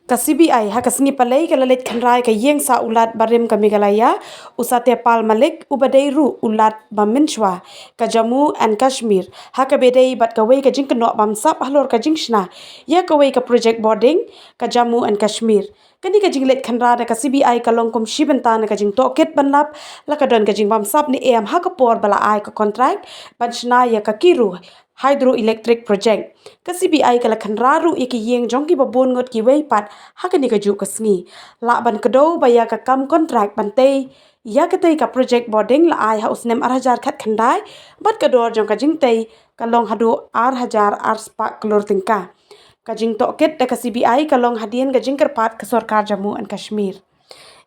Ka CBI ha kasngi palai ka lalit Khynra ka Ïing sa ulat Barim ka Meghalaya usate pal malik ubadei ru ulat baminchwa ka Jammu and Kashmir ha ka bedei bat ka wei ka jing kenok bamsap halor ka jing shna ya ka wei ka project boarding ka Jammu and Kashmir kani ka jing let Khynra da ka CBI ka longkom shibenta na ka jing toket banlap la ka don ka jing bamsap ni em ha ka por bala ai ka contract ban shna ya ka kiru hydroelectric project ka CBI ka la Khynra ru iki Ïing jong ki babon ngot ki wei pat ha ka ni ka ju ka sngi la ban ka do ba ya ka kam contract ban tei ya ka tei ka project boarding la ai ha usnem arhajar khat khandai bat ka dor jong ka jing tei ka long hadu arhajar arspa klor tingka ka jing to ket da ka CBI ka long hadien ka jing kerpat ka sarkar Jammu and Kashmir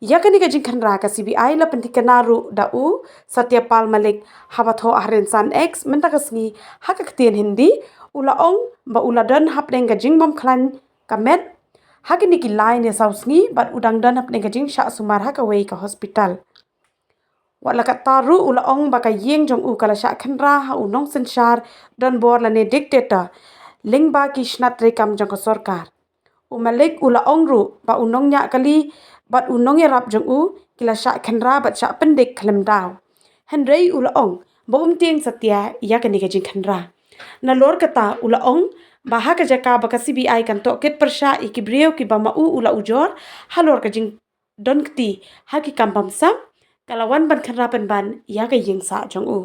ya kani ka jing Khynra ka CBI la pentikanaru da u Satyapal Malik habatho ahrin san x menta ka sngi ha ka ktien hindi ula ong ba ula dan hap deng ka jing bom khlan ka met ha kini ki line ya sau sngi bat udang dan hap deng ka jing Shah sumar ha ka wei ka hospital wala ka taru ula ong ba ka Ïing jong u kala Shah Khynra ha unong senshar dan bor la ne dictator lingba ki shnat rekam jong ka sarkar umalik ula ong ru ba unong nya kali bat unong ya rap jong u kila Shah Khynra bat Shah pendik khlem daw henrei ula ong ba tieng satya ya kani ka jing Khynra na lor kata ula ong baha ka jaka ba ka CBI kan to ket persha ikibrio ki ba ma u ula ujor halor ka jing don kti ha ki kampam sam kalawan ban Khynra ban ya ka Ïing sa jong u